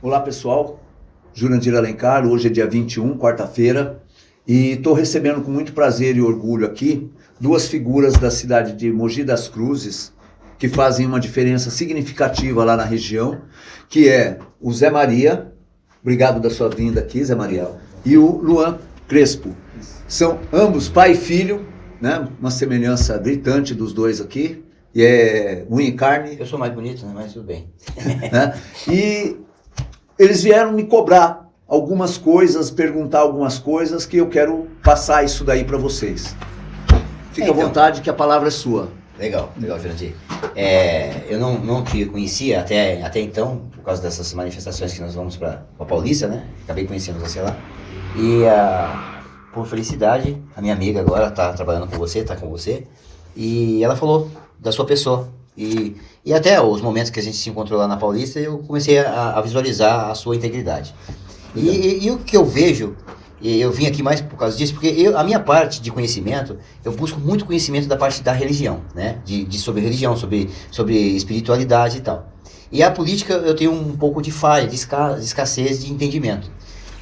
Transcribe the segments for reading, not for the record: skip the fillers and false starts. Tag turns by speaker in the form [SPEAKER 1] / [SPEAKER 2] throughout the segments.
[SPEAKER 1] Olá pessoal, Jurandir Alencar, hoje é dia 21, quarta-feira, e estou recebendo com muito prazer e orgulho aqui duas figuras da cidade de Mogi das Cruzes que fazem uma diferença significativa lá na região, que é o Zé Maria, obrigado da sua vinda aqui, Zé Maria, e o Luan Crespo. São ambos pai e filho, né? Uma semelhança gritante dos dois aqui, e é unha e carne.
[SPEAKER 2] Eu sou mais bonito, né? Mas tudo bem.
[SPEAKER 1] Né? E eles vieram me cobrar algumas coisas, perguntar algumas coisas, que eu quero passar isso daí para vocês. Fica à vontade, que a palavra é sua.
[SPEAKER 2] Legal, Jurandir. Eu não te conhecia até então, por causa dessas manifestações que nós vamos para Paulista, né? Acabei conhecendo você lá. E por felicidade, a minha amiga agora está trabalhando com você, está com você. E ela falou da sua pessoa. E até os momentos que a gente se encontrou lá na Paulista, eu comecei a visualizar a sua integridade. E o que eu vejo, e eu vim aqui mais por causa disso, porque a minha parte de conhecimento, eu busco muito conhecimento da parte da religião, né? Sobre religião, sobre espiritualidade e tal. E a política eu tenho um pouco de falha, de escassez de entendimento.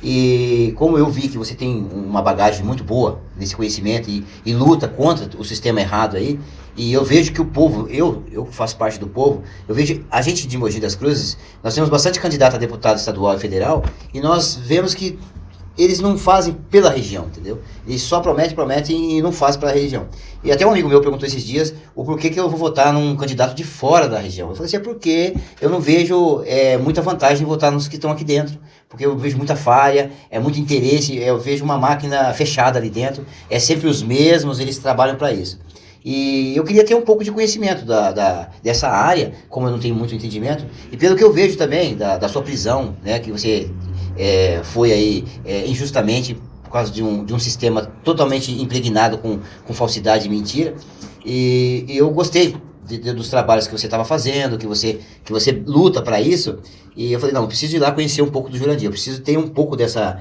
[SPEAKER 2] E como eu vi que você tem uma bagagem muito boa nesse conhecimento e luta contra o sistema errado aí, e eu vejo que o povo, eu faço parte do povo, eu vejo a gente de Mogi das Cruzes, nós temos bastante candidato a deputado estadual e federal, e nós vemos que eles não fazem pela região, entendeu? Eles só prometem e não fazem pela região. E até um amigo meu perguntou esses dias o porquê que eu vou votar num candidato de fora da região. Eu falei assim, é porque eu não vejo muita vantagem em votar nos que estão aqui dentro, porque eu vejo muita falha, muito interesse, eu vejo uma máquina fechada ali dentro, é sempre os mesmos, eles trabalham para isso. E eu queria ter um pouco de conhecimento dessa área, como eu não tenho muito entendimento, e pelo que eu vejo também da sua prisão, né, que você foi aí injustamente por causa de um sistema totalmente impregnado com falsidade e mentira, e eu gostei dos trabalhos que você estava fazendo, que você luta para isso, e eu falei, não, eu preciso ir lá conhecer um pouco do Jurandir, eu preciso ter um pouco dessa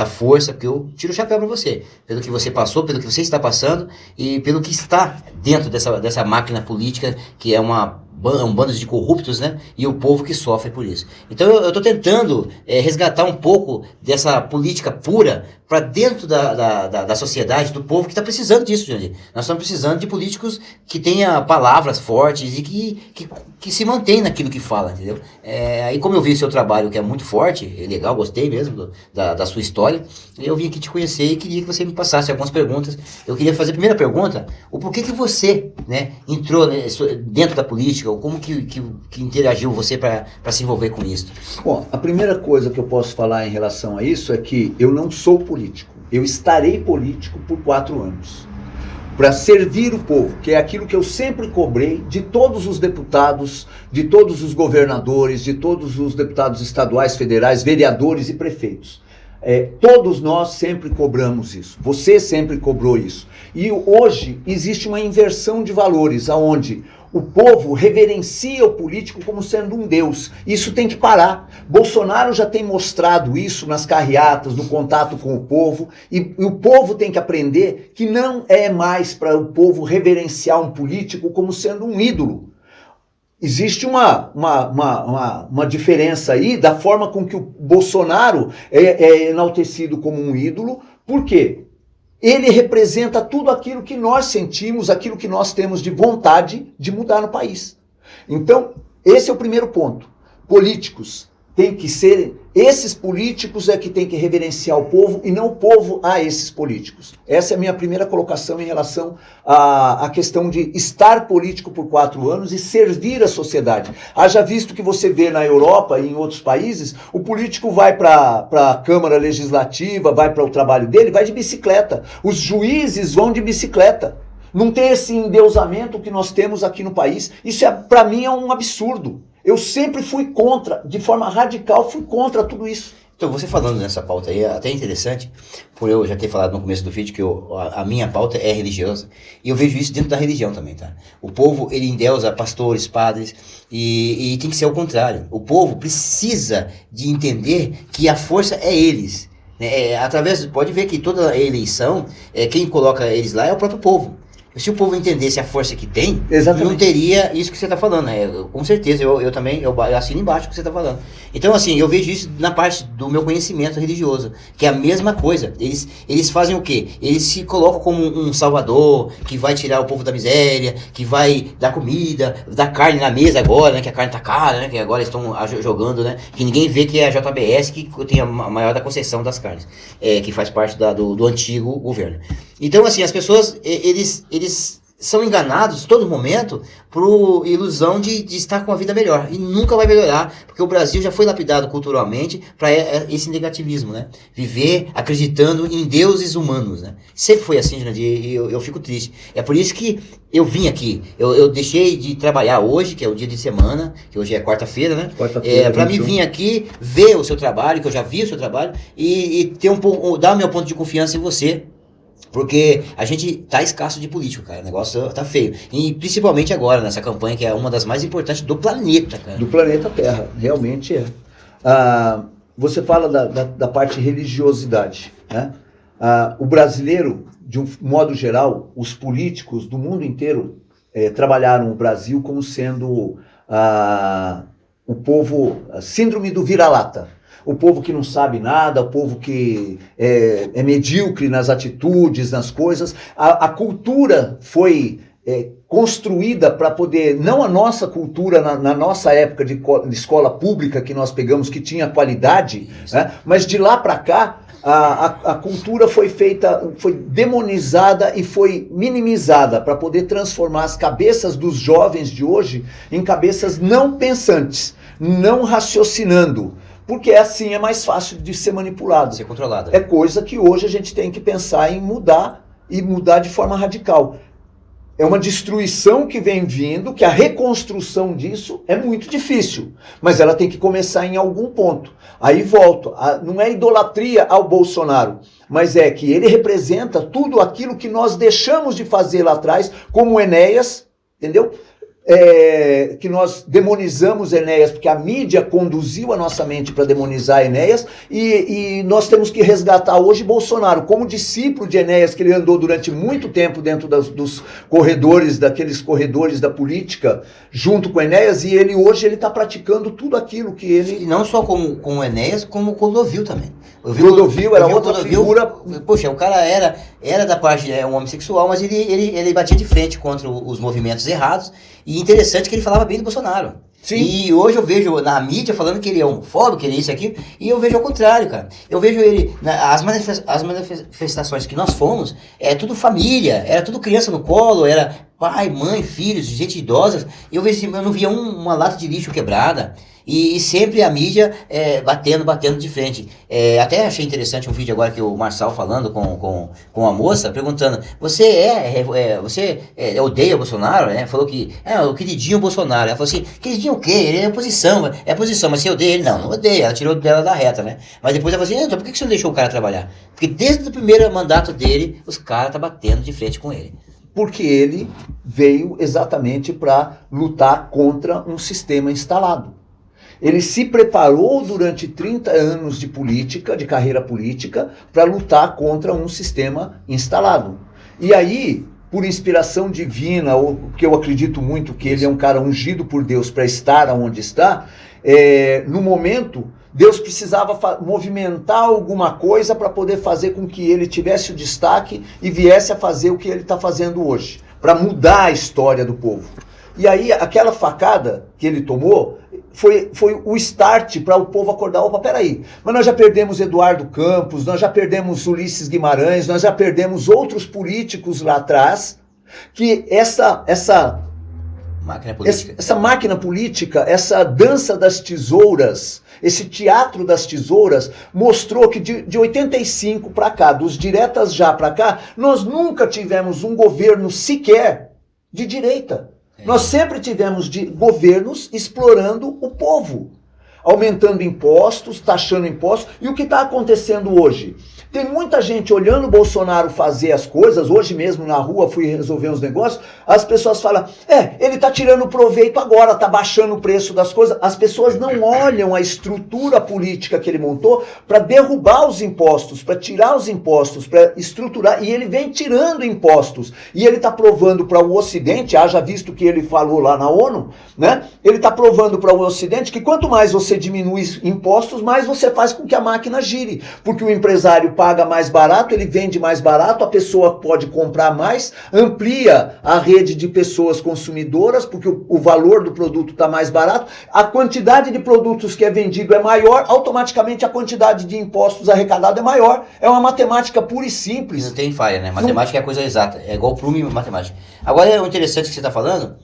[SPEAKER 2] força, porque eu tiro o chapéu para você, pelo que você passou, pelo que você está passando, e pelo que está dentro dessa máquina política, que é um bando de corruptos, né? E o povo que sofre por isso. Então eu estou tentando resgatar um pouco dessa política pura para dentro da sociedade, do povo que está precisando disso, Jurandir. Nós estamos precisando de políticos que tenham palavras fortes e que se mantêm naquilo que fala, entendeu? Aí como eu vi seu trabalho, que é muito forte, é legal, gostei mesmo da sua história, eu vim aqui te conhecer e queria que você me passasse algumas perguntas. Eu queria fazer a primeira pergunta, o porquê que você, né, entrou dentro da política, ou como que interagiu você para se envolver com isso?
[SPEAKER 1] Bom, a primeira coisa que eu posso falar em relação a isso é que eu não sou político. Eu estarei político por 4 anos. Para servir o povo, que é aquilo que eu sempre cobrei de todos os deputados, de todos os governadores, de todos os deputados estaduais, federais, vereadores e prefeitos. Todos nós sempre cobramos isso, você sempre cobrou isso. E hoje existe uma inversão de valores, onde o povo reverencia o político como sendo um deus. Isso tem que parar. Bolsonaro já tem mostrado isso nas carreatas, no contato com o povo, e o povo tem que aprender que não é mais para o povo reverenciar um político como sendo um ídolo. Existe uma diferença aí da forma com que o Bolsonaro é enaltecido como um ídolo. Por quê? Ele representa tudo aquilo que nós sentimos, aquilo que nós temos de vontade de mudar no país. Então, esse é o primeiro ponto. Políticos têm que ser... Esses políticos é que tem que reverenciar o povo e não o povo a esses políticos. Essa é a minha primeira colocação em relação à questão de estar político por 4 anos e servir a sociedade. Haja visto que você vê na Europa e em outros países, o político vai para a Câmara Legislativa, vai para o trabalho dele, vai de bicicleta. Os juízes vão de bicicleta. Não tem esse endeusamento que nós temos aqui no país. Isso, para mim, é um absurdo. Eu sempre fui contra, de forma radical, fui contra tudo isso.
[SPEAKER 2] Então, você falando nessa pauta aí, é até interessante, por eu já ter falado no começo do vídeo que a minha pauta é religiosa, e eu vejo isso dentro da religião também, tá? O povo, ele endeusa pastores, padres, e tem que ser o contrário. O povo precisa de entender que a força é eles. Pode ver que toda eleição, quem coloca eles lá é o próprio povo. Se o povo entendesse a força que tem,
[SPEAKER 1] Exatamente.
[SPEAKER 2] não teria isso que você está falando. Com certeza, eu também eu assino embaixo o que você está falando. Então, assim, eu vejo isso na parte do meu conhecimento religioso, que é a mesma coisa. Eles fazem o quê? Eles se colocam como um salvador, que vai tirar o povo da miséria, que vai dar comida, dar carne na mesa agora, né? Que a carne tá cara, né? Que agora estão jogando, né? Que ninguém vê que é a JBS que tem a maior da concessão das carnes, que faz parte do antigo governo. Então, assim, as pessoas, eles são enganados todo momento por ilusão de estar com a vida melhor. E nunca vai melhorar, porque o Brasil já foi lapidado culturalmente para esse negativismo, né? Viver acreditando em deuses humanos, né? Sempre foi assim, Jurandir, e eu fico triste. É por isso que eu vim aqui. Eu deixei de trabalhar hoje, que é o dia de semana, que hoje é quarta-feira, né? Para mim vir aqui, ver o seu trabalho, que eu já vi o seu trabalho, e ter dar o meu ponto de confiança em você. Porque a gente tá escasso de político, cara. O negócio tá feio. E principalmente agora, nessa campanha, que é uma das mais importantes do planeta, cara.
[SPEAKER 1] Do planeta Terra, realmente é. Você fala da parte religiosidade, né? O brasileiro, de um modo geral, os políticos do mundo inteiro trabalharam o Brasil como sendo o povo, a síndrome do vira-lata. O povo que não sabe nada, o povo que é medíocre nas atitudes, nas coisas. A cultura foi construída para poder, não a nossa cultura na nossa época de escola pública que nós pegamos, que tinha qualidade, né? Mas de lá para cá, a cultura foi demonizada e foi minimizada para poder transformar as cabeças dos jovens de hoje em cabeças não pensantes, não raciocinando. Porque assim é mais fácil de ser manipulado.
[SPEAKER 2] Ser controlado.
[SPEAKER 1] É coisa que hoje a gente tem que pensar em mudar, e mudar de forma radical. É uma destruição que vem vindo, que a reconstrução disso é muito difícil. Mas ela tem que começar em algum ponto. Aí volto, não é idolatria ao Bolsonaro, mas é que ele representa tudo aquilo que nós deixamos de fazer lá atrás, como Enéas, entendeu? Que nós demonizamos Enéas, porque a mídia conduziu a nossa mente para demonizar Enéas, e nós temos que resgatar hoje Bolsonaro, como discípulo de Enéas, que ele andou durante muito tempo dentro dos corredores, daqueles corredores da política, junto com Enéas, e hoje ele está praticando tudo aquilo que ele...
[SPEAKER 2] E não só com o Enéas, como o Clodovil também.
[SPEAKER 1] Clodovil era outra figura...
[SPEAKER 2] Poxa, o cara era da parte, um homossexual, mas ele batia de frente contra os movimentos errados. E interessante que ele falava bem do Bolsonaro.
[SPEAKER 1] Sim.
[SPEAKER 2] E hoje eu vejo na mídia falando que ele é homofóbico, que ele é isso e aquilo, e eu vejo ao contrário, cara. Eu vejo ele, as manifestações que nós fomos, tudo família, era tudo criança no colo, era pai, mãe, filhos, gente idosa. Eu não via uma lata de lixo quebrada. E sempre a mídia batendo de frente. Até achei interessante um vídeo agora que o Marçal falando com a moça, perguntando, você odeia o Bolsonaro? Falou que o queridinho Bolsonaro. Ela falou assim, queridinho o quê? Ele é oposição, mas você odeia ele? Não odeia, ela tirou dela da reta, né? Mas depois ela falou assim, então por que você não deixou o cara trabalhar? Porque desde o primeiro mandato dele, os caras tá batendo de frente com ele.
[SPEAKER 1] Porque ele veio exatamente para lutar contra um sistema instalado. Ele se preparou durante 30 anos de política, de carreira política, para lutar contra um sistema instalado. E aí, por inspiração divina, ou que eu acredito muito que ele é um cara ungido por Deus para estar onde está, no momento, Deus precisava movimentar alguma coisa para poder fazer com que ele tivesse o destaque e viesse a fazer o que ele está fazendo hoje, para mudar a história do povo. E aí, aquela facada que ele tomou foi o start para o povo acordar. Opa, peraí, mas nós já perdemos Eduardo Campos, nós já perdemos Ulisses Guimarães, nós já perdemos outros políticos lá atrás, que essa máquina política, essa dança das tesouras, esse teatro das tesouras, mostrou que de 85 para cá, dos diretas já para cá, nós nunca tivemos um governo sequer de direita. Nós sempre tivemos governos explorando o povo. aumentando impostos, taxando impostos. E o que está acontecendo hoje? Tem muita gente olhando o Bolsonaro fazer as coisas, hoje mesmo na rua fui resolver uns negócios, as pessoas falam, ele está tirando proveito agora, está baixando o preço das coisas. As pessoas não olham a estrutura política que ele montou para derrubar os impostos, para tirar os impostos, para estruturar, e ele vem tirando impostos. E ele está provando para o Ocidente, haja visto que ele falou lá na ONU, né? Ele está provando para o Ocidente que quanto mais você diminui impostos, mais você faz com que a máquina gire, porque o empresário paga mais barato, ele vende mais barato, a pessoa pode comprar mais, amplia a rede de pessoas consumidoras, porque o valor do produto está mais barato, a quantidade de produtos que é vendido é maior, automaticamente a quantidade de impostos arrecadados é maior. É uma matemática pura e simples.
[SPEAKER 2] Não tem falha, né? Matemática é a coisa exata, é igual plume e matemática. Agora, o interessante que você está falando,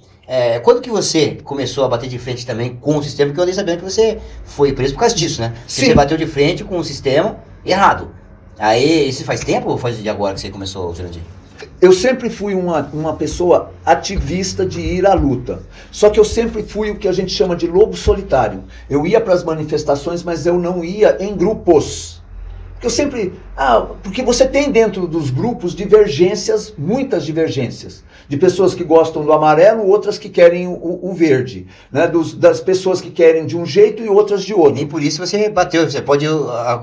[SPEAKER 2] quando que você começou a bater de frente também com o sistema, porque eu andei sabendo que você foi preso por causa disso, né?
[SPEAKER 1] Sim.
[SPEAKER 2] Você bateu de frente com o sistema errado. Aí, isso faz tempo ou faz de agora que você começou, Jurandir?
[SPEAKER 1] Eu sempre fui uma pessoa ativista de ir à luta. Só que eu sempre fui o que a gente chama de lobo solitário. Eu ia para as manifestações, mas eu não ia em grupos. Porque eu sempre... porque você tem dentro dos grupos divergências, muitas divergências. De pessoas que gostam do amarelo, outras que querem o verde. Né? Das pessoas que querem de um jeito e outras de outro.
[SPEAKER 2] E nem por isso você bateu, você pode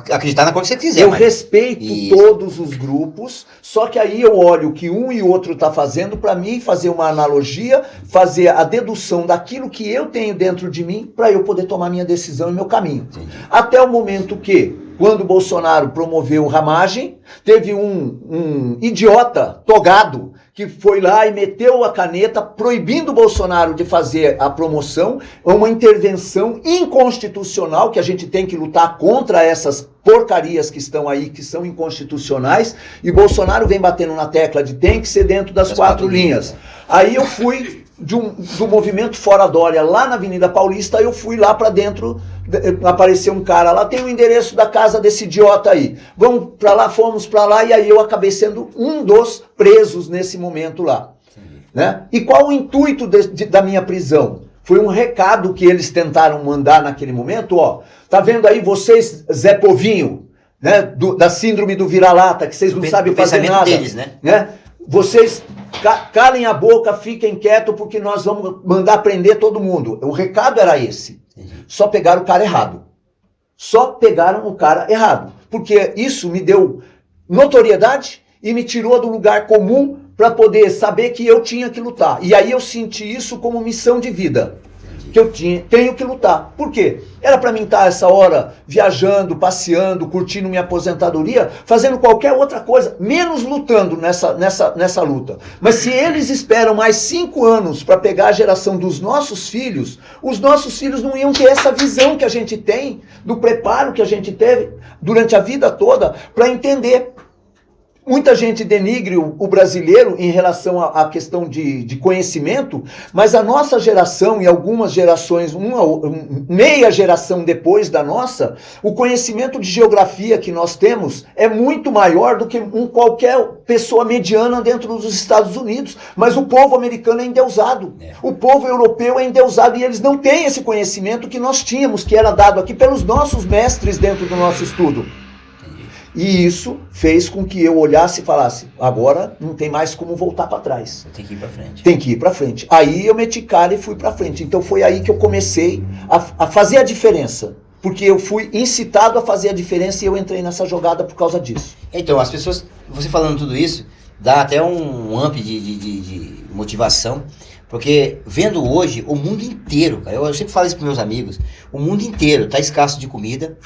[SPEAKER 2] acreditar na cor que você quiser.
[SPEAKER 1] Eu respeito todos os grupos, só que aí eu olho o que um e o outro está fazendo para mim, fazer uma analogia, fazer a dedução daquilo que eu tenho dentro de mim, para eu poder tomar minha decisão e meu caminho.
[SPEAKER 2] Entendi.
[SPEAKER 1] Até o momento que, quando o Bolsonaro promoveu ramagem, teve um idiota togado que foi lá e meteu a caneta proibindo o Bolsonaro de fazer a promoção, uma intervenção inconstitucional, que a gente tem que lutar contra essas porcarias que estão aí, que são inconstitucionais, e Bolsonaro vem batendo na tecla de tem que ser dentro das quatro linhas. Aí eu fui do movimento Fora Dória, lá na Avenida Paulista, eu fui lá para dentro, apareceu um cara lá, tem o endereço da casa desse idiota aí, vamos para lá, fomos para lá, e aí eu acabei sendo um dos presos nesse momento lá. Né? E qual o intuito da minha prisão? Foi um recado que eles tentaram mandar naquele momento, tá vendo aí vocês, Zé Povinho, né, da síndrome do vira-lata, que vocês não sabem fazer nada.
[SPEAKER 2] Deles, né?
[SPEAKER 1] Vocês calem a boca, fiquem quietos, porque nós vamos mandar prender todo mundo. O recado era esse. Só pegaram o cara errado. Só pegaram o cara errado. Porque isso me deu notoriedade e me tirou do lugar comum para poder saber que eu tinha que lutar. E aí eu senti isso como missão de vida. Que eu tenho que lutar. Por quê? Era para mim estar essa hora viajando, passeando, curtindo minha aposentadoria, fazendo qualquer outra coisa, menos lutando nessa luta. Mas se eles esperam mais 5 anos para pegar a geração dos nossos filhos, os nossos filhos não iam ter essa visão que a gente tem, do preparo que a gente teve durante a vida toda, para entender. Muita gente denigre o brasileiro em relação à questão de conhecimento, mas a nossa geração e algumas gerações, meia geração depois da nossa, o conhecimento de geografia que nós temos é muito maior do que qualquer pessoa mediana dentro dos Estados Unidos. Mas o povo americano é endeusado, o povo europeu é endeusado e eles não têm esse conhecimento que nós tínhamos, que era dado aqui pelos nossos mestres dentro do nosso estudo. E isso fez com que eu olhasse e falasse, agora não tem mais como voltar para trás.
[SPEAKER 2] Tem que ir para frente.
[SPEAKER 1] Tem que ir para frente. Aí eu meti cara e fui para frente. Então foi aí que eu comecei a fazer a diferença. Porque eu fui incitado a fazer a diferença e eu entrei nessa jogada por causa disso.
[SPEAKER 2] Então, as pessoas, você falando tudo isso, dá até um amp de motivação. Porque vendo hoje o mundo inteiro, cara, eu sempre falo isso para meus amigos, o mundo inteiro está escasso de comida,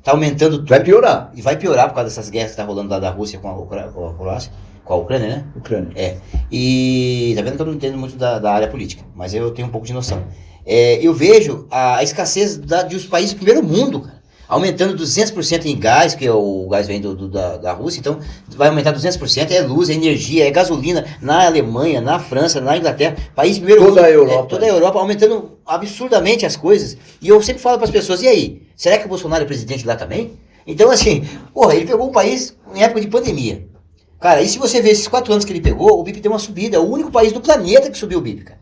[SPEAKER 2] tá aumentando tudo.
[SPEAKER 1] Vai piorar.
[SPEAKER 2] E vai piorar por causa dessas guerras que tá rolando lá da Rússia com a Croácia, com a Ucrânia, né?
[SPEAKER 1] Ucrânia.
[SPEAKER 2] E tá vendo que eu não entendo muito da área política, mas eu tenho um pouco de noção. Eu vejo a escassez dos países do primeiro mundo, cara, aumentando 200% em gás, que o gás vem da Rússia, então vai aumentar 200%, é luz, é energia, é gasolina, na Alemanha, na França, na Inglaterra, país do primeiro mundo. Toda a Europa, aumentando absurdamente as coisas. E eu sempre falo para as pessoas, e aí? Será que o Bolsonaro é presidente lá também? Então, assim, ele pegou um país em época de pandemia. Cara, e se você ver esses 4 anos que ele pegou, o BIP tem uma subida. É o único país do planeta que subiu o BIP, cara.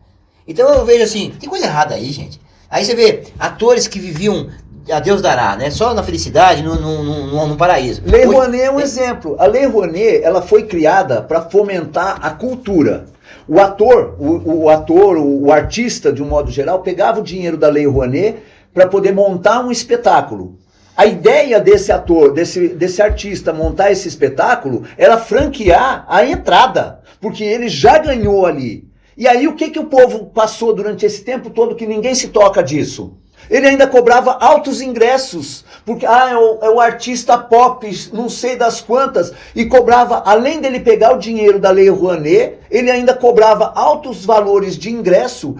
[SPEAKER 2] Então eu vejo assim, tem coisa errada aí, gente. Aí você vê atores que viviam a Deus dará, né? Só na felicidade, no paraíso.
[SPEAKER 1] Lei Rouanet é um exemplo. A Lei Rouanet, ela foi criada para fomentar a cultura. O ator, o artista, de um modo geral, pegava o dinheiro da Lei Rouanet para poder montar um espetáculo. A ideia desse ator, desse artista montar esse espetáculo era franquear a entrada, porque ele já ganhou ali. E aí o que o povo passou durante esse tempo todo que ninguém se toca disso? Ele ainda cobrava altos ingressos, porque é o artista pop, não sei das quantas, e cobrava, além dele pegar o dinheiro da Lei Rouanet, ele ainda cobrava altos valores de ingresso,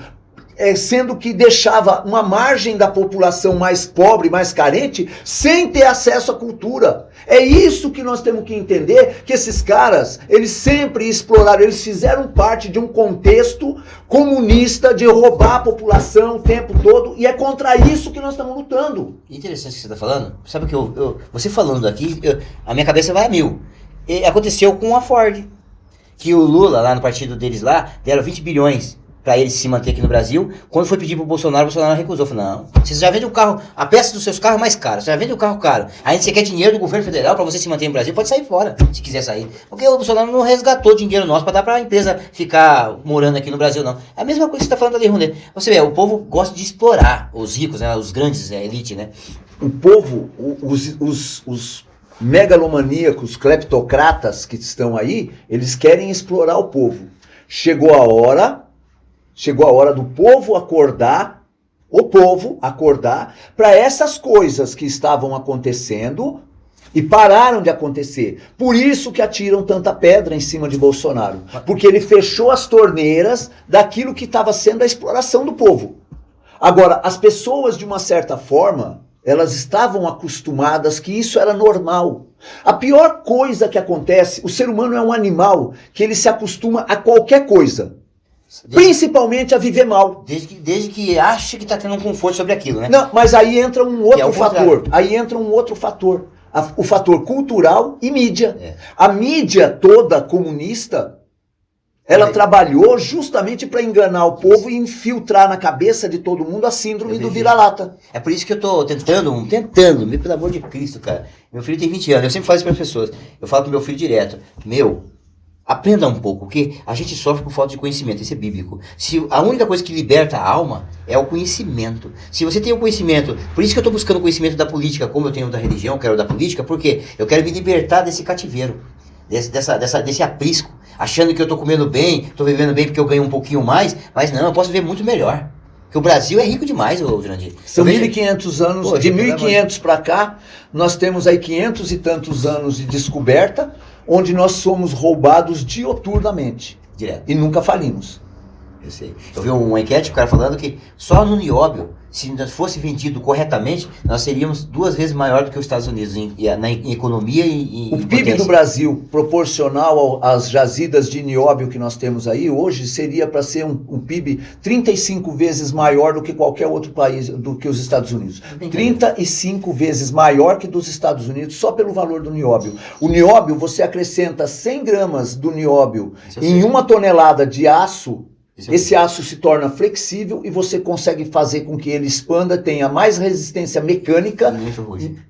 [SPEAKER 1] sendo que deixava uma margem da população mais pobre, mais carente, sem ter acesso à cultura. É isso que nós temos que entender, que esses caras, eles sempre exploraram, eles fizeram parte de um contexto comunista de roubar a população o tempo todo, e é contra isso que nós estamos lutando.
[SPEAKER 2] Interessante o que você está falando. Sabe que você falando aqui, a minha cabeça vai a mil. E aconteceu com a Ford, que o Lula, lá no partido deles lá, deram 20 bilhões para ele se manter aqui no Brasil. Quando foi pedir pro Bolsonaro, o Bolsonaro recusou. Falou, não, você já vende um carro, a peça dos seus carros é mais cara, você já vende um carro caro. Aí você quer dinheiro do governo federal para você se manter no Brasil, pode sair fora, se quiser sair. Porque o Bolsonaro não resgatou dinheiro nosso para dar para a empresa ficar morando aqui no Brasil, não. É a mesma coisa que você está falando da Lei Rouanet. Você vê, o povo gosta de explorar os ricos, né, os grandes, a elite, né?
[SPEAKER 1] O povo, os megalomaníacos, cleptocratas que estão aí, eles querem explorar o povo. Chegou a hora do povo acordar, para essas coisas que estavam acontecendo e pararam de acontecer. Por isso que atiram tanta pedra em cima de Bolsonaro. Porque ele fechou as torneiras daquilo que estava sendo a exploração do povo. Agora, as pessoas, de uma certa forma, elas estavam acostumadas que isso era normal. A pior coisa que acontece, o ser humano é um animal que ele se acostuma a qualquer coisa. Principalmente a viver mal.
[SPEAKER 2] Desde que acha que está tendo um conforto sobre aquilo, né?
[SPEAKER 1] Não, mas aí entra um outro fator. Aí entra um outro fator. O fator cultural e mídia. É. A mídia toda comunista, ela trabalhou justamente para enganar o povo e infiltrar na cabeça de todo mundo a síndrome do vira-lata.
[SPEAKER 2] É por isso que eu tô tentando, pelo amor de Cristo, cara. Meu filho tem 20 anos, eu sempre falo isso para as pessoas. Eu falo pro meu filho direto, aprenda um pouco, porque a gente sofre por falta de conhecimento, isso é bíblico. Se a única coisa que liberta a alma é o conhecimento. Se você tem o conhecimento, por isso que eu estou buscando o conhecimento da política, como eu tenho da religião, quero da política, porque eu quero me libertar desse cativeiro, desse aprisco, achando que eu estou comendo bem, estou vivendo bem porque eu ganho um pouquinho mais, mas não, eu posso viver muito melhor. Porque o Brasil é rico demais, Jurandir.
[SPEAKER 1] São 1.500 anos, de 1.500 para cá, nós temos aí 500 e tantos anos de descoberta, onde nós somos roubados dioturnamente.
[SPEAKER 2] Direto.
[SPEAKER 1] E nunca falimos.
[SPEAKER 2] Eu sei. Eu vi uma enquete, o cara falando que só no nióbio, se fosse vendido corretamente, nós seríamos 2 vezes maior do que os Estados Unidos em economia e
[SPEAKER 1] o PIB do Brasil, proporcional às jazidas de nióbio que nós temos aí, hoje seria para ser um PIB 35 vezes maior do que qualquer outro país, do que os Estados Unidos. 35 vezes maior que dos Estados Unidos, só pelo valor do nióbio. O nióbio, você acrescenta 100 gramas do nióbio em 1 tonelada de aço. Esse aço se torna flexível e você consegue fazer com que ele expanda, tenha mais resistência mecânica,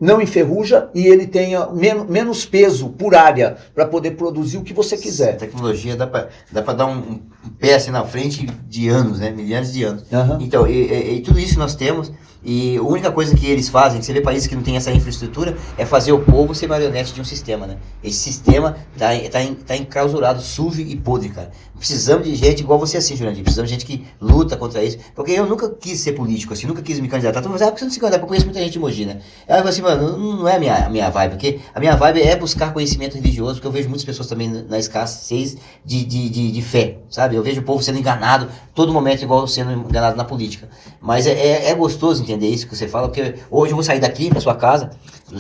[SPEAKER 1] não enferruja e ele tenha menos peso por área para poder produzir o que você quiser.
[SPEAKER 2] A tecnologia dá para dar um pé assim na frente de anos, né? Milhares de anos. Uhum. Então, e tudo isso nós temos. E a única coisa que eles fazem, que você vê países que não tem essa infraestrutura, é fazer o povo ser marionete de um sistema, né? Esse sistema tá enclausurado, sujo e podre, cara. Precisamos de gente igual você assim, Jurandir. Precisamos de gente que luta contra isso. Porque eu nunca quis ser político, assim, nunca quis me candidatar. Todo mundo fala, por que você não se candidata? Eu conheço muita gente em Mogi, né? Aí eu falo assim, mano, não é a minha vibe, porque a minha vibe é buscar conhecimento religioso, porque eu vejo muitas pessoas também na escassez de fé, sabe? Eu vejo o povo sendo enganado, todo momento igual sendo enganado na política. Mas é gostoso entender isso que você fala, porque hoje eu vou sair daqui pra sua casa, do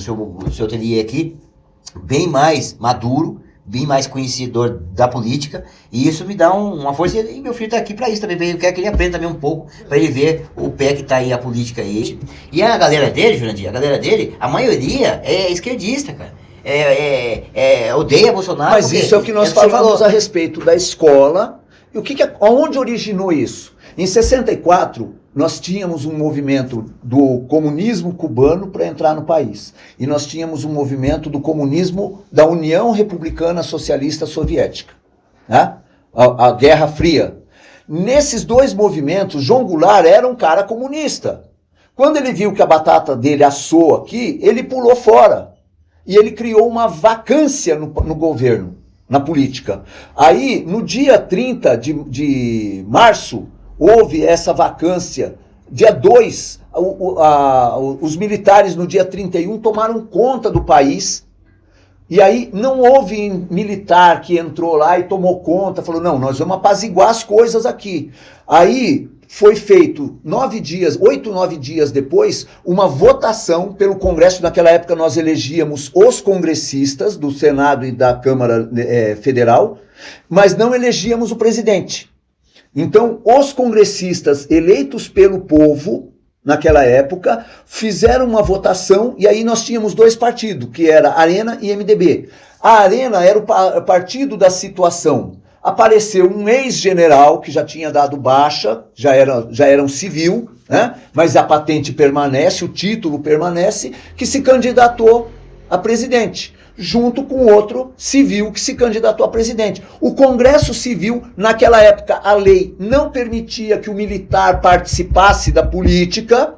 [SPEAKER 2] seu ateliê aqui, bem mais maduro, bem mais conhecedor da política, e isso me dá uma força, e meu filho tá aqui pra isso também, eu quero que ele aprenda também um pouco, pra ele ver o pé que tá aí a política aí. E a galera dele, Jurandir, a maioria é esquerdista, cara. Odeia Bolsonaro.
[SPEAKER 1] Mas isso é o que nós falamos a respeito da escola. E onde originou isso? Em 64, nós tínhamos um movimento do comunismo cubano para entrar no país. E nós tínhamos um movimento do comunismo da União Republicana Socialista Soviética, né? A Guerra Fria. Nesses dois movimentos, João Goulart era um cara comunista. Quando ele viu que a batata dele assou aqui, ele pulou fora. E ele criou uma vacância no governo, na política. Aí, no dia 30 de março, houve essa vacância. Dia 2, os militares no dia 31 tomaram conta do país. E aí não houve militar que entrou lá e tomou conta, falou, não, nós vamos apaziguar as coisas aqui. Aí foi feito 8, 9 dias depois, uma votação pelo Congresso. Naquela época nós elegíamos os congressistas do Senado e da Câmara Federal, mas não elegíamos o presidente. Então, os congressistas eleitos pelo povo, naquela época, fizeram uma votação e aí nós tínhamos dois partidos, que era Arena e MDB. A Arena era o partido da situação. Apareceu um ex-general que já tinha dado baixa, já era um civil, né? Mas a patente permanece, o título permanece, que se candidatou a presidente, junto com outro civil que se candidatou a presidente. O Congresso Civil, naquela época, a lei não permitia que o militar participasse da política,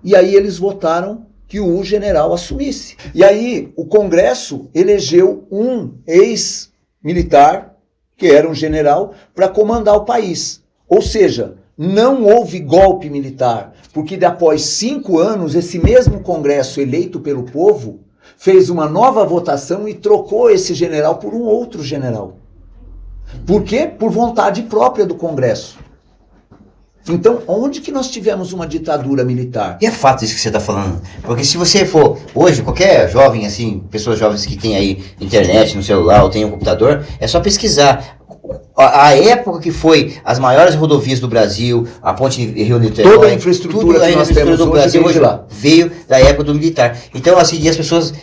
[SPEAKER 1] e aí eles votaram que o general assumisse. E aí o Congresso elegeu um ex-militar, que era um general, para comandar o país. Ou seja, não houve golpe militar, porque após 5 anos, esse mesmo Congresso eleito pelo povo fez uma nova votação e trocou esse general por um outro general. Por quê? Por vontade própria do Congresso. Então, onde que nós tivemos uma ditadura militar?
[SPEAKER 2] E é fato isso que você está falando. Porque se você for, hoje, qualquer jovem, assim, pessoas jovens que tem aí internet no celular ou tem um computador, é só pesquisar. A época que foi as maiores rodovias do Brasil, a ponte Rio-Niterói,
[SPEAKER 1] toda a infraestrutura que nós temos
[SPEAKER 2] do Brasil hoje lá veio da época do militar. Então, assim, e as pessoas,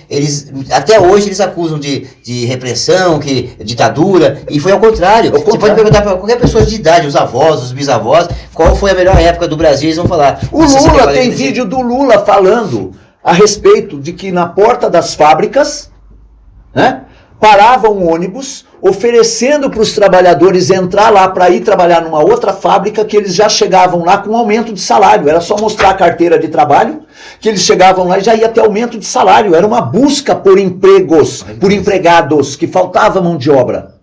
[SPEAKER 2] até hoje eles acusam de repressão, ditadura, e foi ao contrário. Você pode perguntar para qualquer pessoa de idade, os avós, os bisavós, qual foi a melhor época do Brasil, eles vão falar.
[SPEAKER 1] O Lula tem vídeo do Lula falando a respeito de que na porta das fábricas, né, parava um ônibus oferecendo para os trabalhadores entrar lá para ir trabalhar numa outra fábrica, que eles já chegavam lá com aumento de salário. Era só mostrar a carteira de trabalho, que eles chegavam lá e já ia ter aumento de salário. Era uma busca por empregos, por empregados, que faltava mão de obra.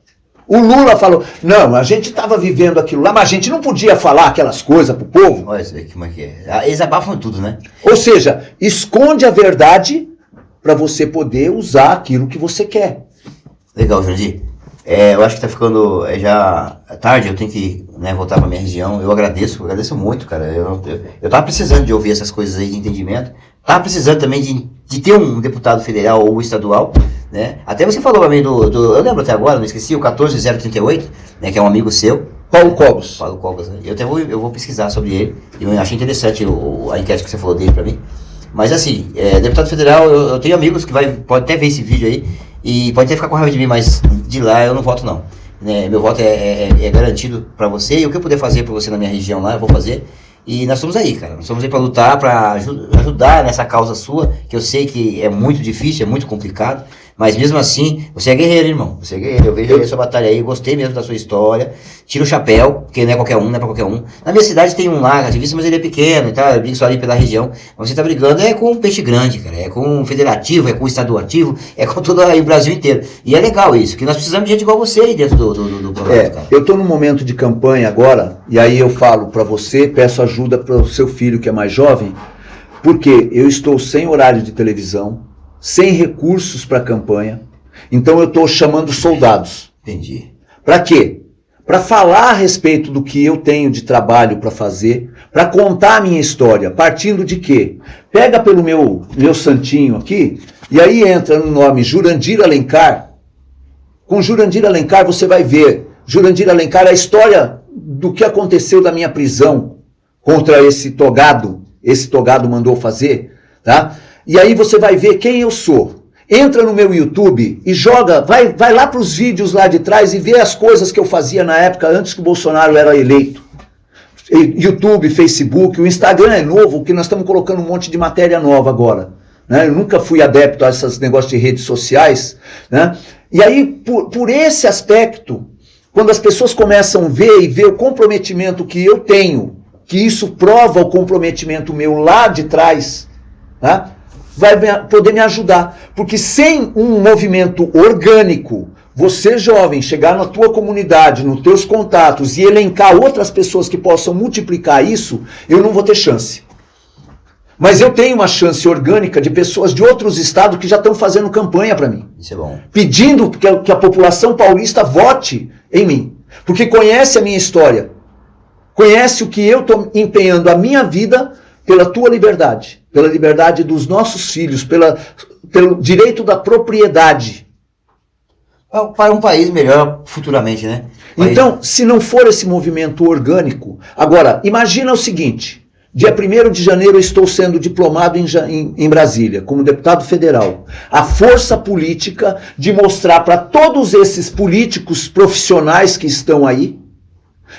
[SPEAKER 1] O Lula falou, não, a gente estava vivendo aquilo lá, mas a gente não podia falar aquelas coisas pro povo.
[SPEAKER 2] Olha isso aí, como é que é. Eles abafam tudo, né?
[SPEAKER 1] Ou seja, esconde a verdade para você poder usar aquilo que você quer.
[SPEAKER 2] Legal, Jandir. Eu acho que tá ficando já tarde, eu tenho que, né, voltar pra minha região. Eu agradeço muito, cara. Eu tava precisando de ouvir essas coisas aí de entendimento. Tava precisando também de ter um deputado federal ou estadual, né? Até você falou pra mim eu lembro até agora, não esqueci, o 14038, né, que é um amigo seu.
[SPEAKER 1] Paulo Cobos.
[SPEAKER 2] Paulo Cobos, né? Eu vou pesquisar sobre ele. Eu achei interessante a enquete que você falou dele pra mim. Mas assim, deputado federal, eu tenho amigos que pode até ver esse vídeo aí. E pode até ficar com raiva de mim, mas de lá eu não voto não. Meu voto é garantido pra você, e o que eu puder fazer pra você na minha região lá, eu vou fazer. E nós estamos aí, cara. Nós estamos aí pra lutar, pra ajudar nessa causa sua, que eu sei que é muito difícil, é muito complicado. Mas mesmo assim, você é guerreiro, irmão. Você é guerreiro. Eu vejo aí a sua batalha aí, gostei mesmo da sua história. Tira o chapéu, porque não é qualquer um, não é pra qualquer um. Na minha cidade tem um lá, ativista, mas ele é pequeno e tal, eu brigo só ali pela região. Mas você tá brigando com um peixe grande, cara. É com um federativo, é com um estadual ativo, é com todo o Brasil inteiro. E é legal isso, que nós precisamos de gente igual você aí dentro do projeto, cara.
[SPEAKER 1] Eu tô num momento de campanha agora, e aí eu falo pra você, peço ajuda pro seu filho que é mais jovem, porque eu estou sem horário de televisão, sem recursos para campanha, então eu estou chamando soldados.
[SPEAKER 2] Entendi.
[SPEAKER 1] Para quê? Para falar a respeito do que eu tenho de trabalho para fazer, para contar a minha história, partindo de quê? Pega pelo meu santinho aqui, e aí entra no nome Jurandir Alencar. Com Jurandir Alencar você vai ver, Jurandir Alencar, a história do que aconteceu da minha prisão contra esse togado mandou fazer, tá? E aí você vai ver quem eu sou. Entra no meu YouTube e joga, vai lá para os vídeos lá de trás e vê as coisas que eu fazia na época antes que o Bolsonaro era eleito. YouTube, Facebook, o Instagram é novo, que nós estamos colocando um monte de matéria nova agora. Né? Eu nunca fui adepto a esses negócios de redes sociais. Né? E aí, por esse aspecto, quando as pessoas começam a ver o comprometimento que eu tenho, que isso prova o comprometimento meu lá de trás, né? Vai poder me ajudar. Porque sem um movimento orgânico, você jovem, chegar na tua comunidade, nos teus contatos e elencar outras pessoas que possam multiplicar isso, eu não vou ter chance. Mas eu tenho uma chance orgânica de pessoas de outros estados que já estão fazendo campanha para mim.
[SPEAKER 2] Isso é bom.
[SPEAKER 1] Pedindo que a população paulista vote em mim. Porque conhece a minha história. Conhece o que eu estou empenhando a minha vida pela tua liberdade. Pela liberdade dos nossos filhos. Pelo direito da propriedade.
[SPEAKER 2] Para um país melhor futuramente, né?
[SPEAKER 1] Então, se não for esse movimento orgânico... Agora, imagina o seguinte... Dia 1º de janeiro eu estou sendo diplomado em Brasília, como deputado federal. A força política de mostrar para todos esses políticos profissionais que estão aí,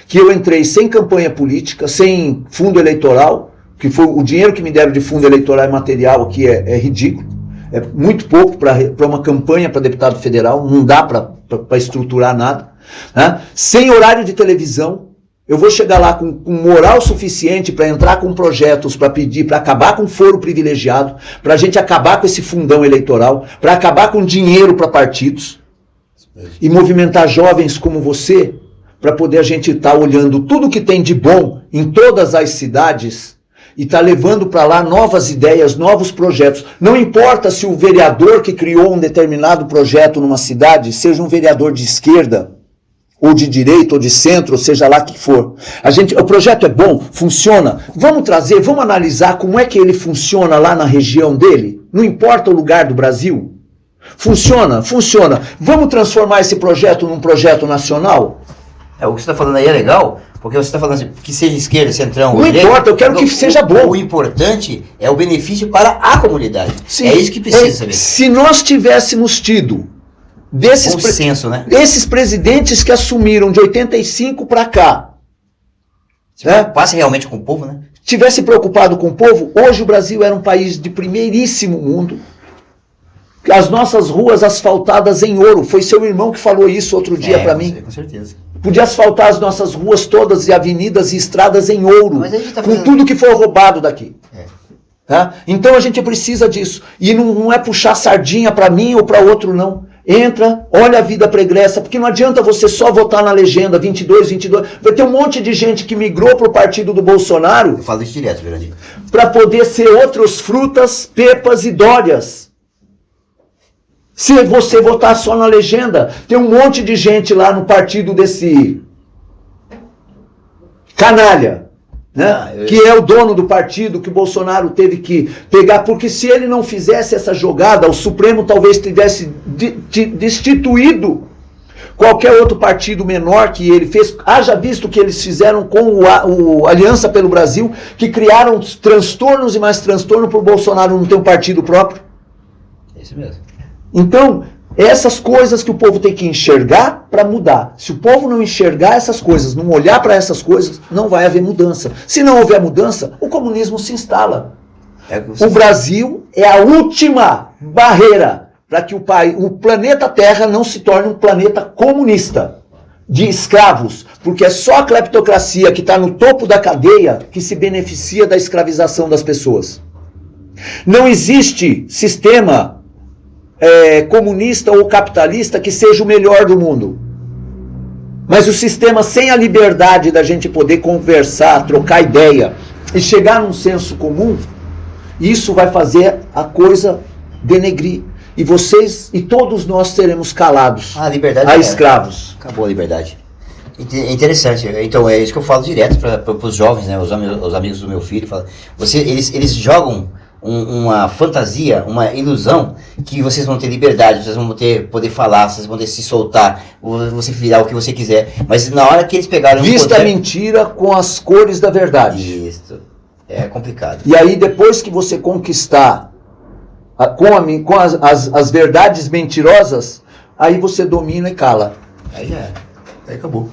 [SPEAKER 1] que eu entrei sem campanha política, sem fundo eleitoral, que foi o dinheiro que me deram de fundo eleitoral e material aqui é ridículo. É muito pouco para uma campanha para deputado federal, não dá para estruturar nada. Né? Sem horário de televisão. Eu vou chegar lá com moral suficiente para entrar com projetos, para pedir, para acabar com o foro privilegiado, para a gente acabar com esse fundão eleitoral, para acabar com dinheiro para partidos e movimentar jovens como você, para poder a gente estar olhando tudo que tem de bom em todas as cidades e estar levando para lá novas ideias, novos projetos. Não importa se o vereador que criou um determinado projeto numa cidade seja um vereador de esquerda, ou de direita, ou de centro, ou seja lá que for. O projeto é bom, funciona. Vamos trazer, vamos analisar como é que ele funciona lá na região dele. Não importa o lugar do Brasil. Funciona, funciona. Vamos transformar esse projeto num projeto nacional?
[SPEAKER 2] O que você está falando aí é legal, porque você está falando assim, que seja esquerda, centrão...
[SPEAKER 1] Não importa, eu quero que seja bom.
[SPEAKER 2] O importante é o benefício para a comunidade.
[SPEAKER 1] Sim,
[SPEAKER 2] é isso que precisa saber.
[SPEAKER 1] Se nós tivéssemos tido...
[SPEAKER 2] Consenso, né?
[SPEAKER 1] Esses presidentes que assumiram de 85 para cá.
[SPEAKER 2] Se preocupasse realmente com o povo, né?
[SPEAKER 1] Tivesse preocupado com o povo, hoje o Brasil era um país de primeiríssimo mundo. As nossas ruas asfaltadas em ouro. Foi seu irmão que falou isso outro dia para mim.
[SPEAKER 2] Com certeza.
[SPEAKER 1] Podia asfaltar as nossas ruas todas e avenidas e estradas em ouro.
[SPEAKER 2] Mas a gente tá
[SPEAKER 1] com tudo que for roubado daqui. Tá? Então a gente precisa disso. E não é puxar sardinha para mim ou para outro, não. Entra, olha a vida pregressa, porque não adianta você só votar na legenda 22. Vai ter um monte de gente que migrou para o partido do Bolsonaro.
[SPEAKER 2] Eu falo isso direto, Jurandir.
[SPEAKER 1] Para poder ser outros Frutas, Pepas e Dórias. Se você votar só na legenda, tem um monte de gente lá no partido desse canalha. Né? Que é o dono do partido que o Bolsonaro teve que pegar, porque se ele não fizesse essa jogada, o Supremo talvez tivesse destituído qualquer outro partido menor que ele fez. Haja visto que eles fizeram com o Aliança pelo Brasil, que criaram transtornos e mais transtornos para o Bolsonaro não ter um partido próprio.
[SPEAKER 2] É isso mesmo.
[SPEAKER 1] Então, essas coisas que o povo tem que enxergar para mudar. Se o povo não enxergar essas coisas, não olhar para essas coisas, não vai haver mudança. Se não houver mudança, o comunismo se instala. O Brasil é a última barreira para que o planeta Terra não se torne um planeta comunista, de escravos, porque é só a cleptocracia que está no topo da cadeia que se beneficia da escravização das pessoas. Não existe sistema comunista ou capitalista que seja o melhor do mundo. Mas o sistema sem a liberdade da gente poder conversar, trocar ideia e chegar num senso comum, isso vai fazer a coisa denegrir. E vocês e todos nós seremos calados
[SPEAKER 2] a liberdade
[SPEAKER 1] a escravos.
[SPEAKER 2] Acabou a liberdade. Interessante. Então é isso que eu falo direto para os jovens, né, os amigos do meu filho. Eles jogam uma fantasia, uma ilusão que vocês vão ter liberdade, vocês vão poder falar, vocês vão poder se soltar, você virar o que você quiser. Mas na hora que eles pegaram...
[SPEAKER 1] Vista a mentira com as cores da verdade.
[SPEAKER 2] Isso. É complicado.
[SPEAKER 1] E aí depois que você conquistar com as verdades mentirosas, aí você domina e cala.
[SPEAKER 2] Aí já é. Aí acabou.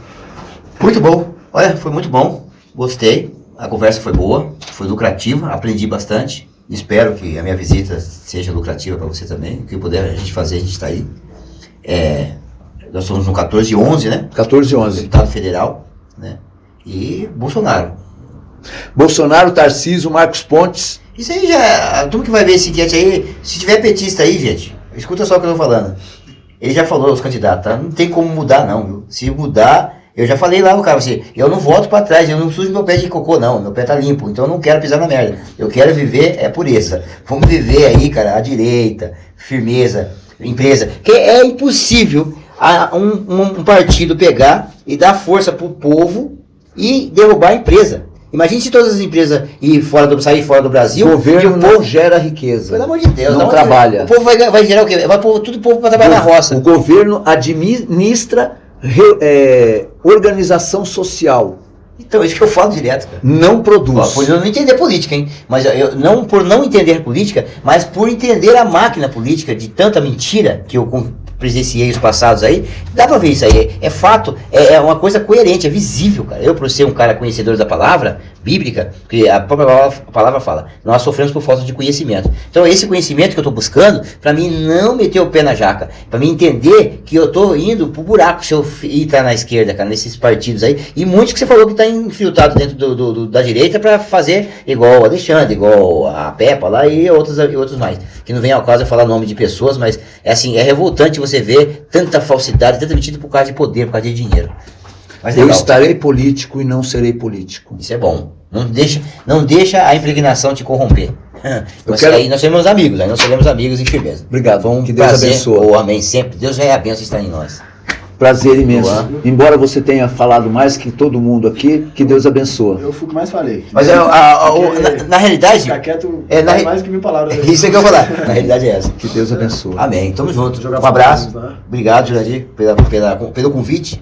[SPEAKER 2] Muito bom. Olha, foi muito bom. Gostei, a conversa foi boa, foi lucrativa, aprendi bastante. Espero que a minha visita seja lucrativa para você também. O que puder a gente fazer, a gente está aí. Nós somos no 1411, né?
[SPEAKER 1] 1411.
[SPEAKER 2] Deputado federal, né? E Bolsonaro.
[SPEAKER 1] Bolsonaro, Tarcísio, Marcos Pontes.
[SPEAKER 2] Isso aí já. Todo mundo que vai ver esse enquete aí, se tiver petista aí, gente, escuta só o que eu tô falando. Ele já falou aos candidatos, tá? Não tem como mudar, não, viu? Se mudar. Eu já falei lá no cara, assim, eu não volto pra trás, eu não sujo meu pé de cocô, não. Meu pé tá limpo, então eu não quero pisar na merda. Eu quero viver, pureza. Vamos viver aí, cara, a direita, firmeza, empresa. Que é impossível um partido pegar e dar força pro povo e derrubar a empresa. Imagine se todas as empresas saírem fora do Brasil.
[SPEAKER 1] O governo não gera riqueza.
[SPEAKER 2] Pelo amor de Deus.
[SPEAKER 1] Não trabalha.
[SPEAKER 2] O povo vai gerar o quê? Vai pôr tudo o povo pra trabalhar na roça.
[SPEAKER 1] O governo administra organização social.
[SPEAKER 2] Então, isso que eu falo direto, cara.
[SPEAKER 1] Não produz.
[SPEAKER 2] Por eu não entender política, hein? Mas por não entender política, mas por entender a máquina política de tanta mentira que eu presenciei os passados aí, dá pra ver isso aí. É fato, é uma coisa coerente, é visível, cara. Eu, por ser um cara conhecedor da palavra bíblica, porque a própria palavra fala, nós sofremos por falta de conhecimento. Então, esse conhecimento que eu tô buscando, pra mim não meter o pé na jaca, pra mim entender que eu tô indo pro buraco se eu estar na esquerda, cara, nesses partidos aí, e muitos que você falou que tá infiltrado dentro da direita pra fazer igual o Alexandre, igual a Peppa lá e outros mais. Que não vem ao caso eu falar nome de pessoas, mas é assim, é revoltante você ver tanta falsidade, tanta mentira por causa de poder, por causa de dinheiro. Mas
[SPEAKER 1] eu estarei político e não serei político.
[SPEAKER 2] Isso é bom. Não deixa a impregnação te corromper. Aí nós seremos amigos, aí nós seremos amigos e firmeza.
[SPEAKER 1] Obrigado.
[SPEAKER 2] Vamos
[SPEAKER 1] que Deus abençoe.
[SPEAKER 2] Amém sempre. Deus já é a bênção está em nós.
[SPEAKER 1] Prazer imenso. Embora você tenha falado mais que todo mundo aqui, que Deus abençoe.
[SPEAKER 3] Eu fui o que mais falei.
[SPEAKER 2] Mas na realidade...
[SPEAKER 3] Ficar quieto mais que 1000 palavras.
[SPEAKER 2] Isso é que eu vou falar. Na realidade é essa.
[SPEAKER 1] Que Deus abençoe.
[SPEAKER 2] Amém. Tamo junto. Um abraço. Obrigado, Jurandir, pelo convite.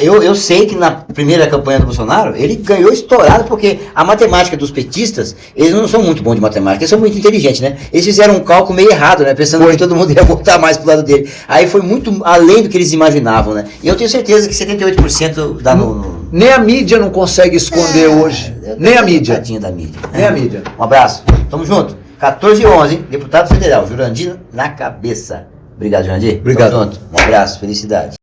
[SPEAKER 2] Eu sei que na primeira campanha do Bolsonaro, ele ganhou estourado porque a matemática dos petistas, eles não são muito bons de matemática, eles são muito inteligentes, né? Eles fizeram um cálculo meio errado, né? Pensando que todo mundo ia votar mais pro lado dele. Aí foi muito além do que eles imaginavam, né? E eu tenho certeza que 78% dá no...
[SPEAKER 1] Nem a mídia não consegue esconder hoje. Nem a mídia.
[SPEAKER 2] Tadinha da mídia.
[SPEAKER 1] Nem a mídia.
[SPEAKER 2] Um abraço. Tamo junto. 1411, hein? Deputado federal, Jurandir na cabeça. Obrigado, Jurandir.
[SPEAKER 1] Obrigado.
[SPEAKER 2] Tamo junto. Um abraço, felicidade.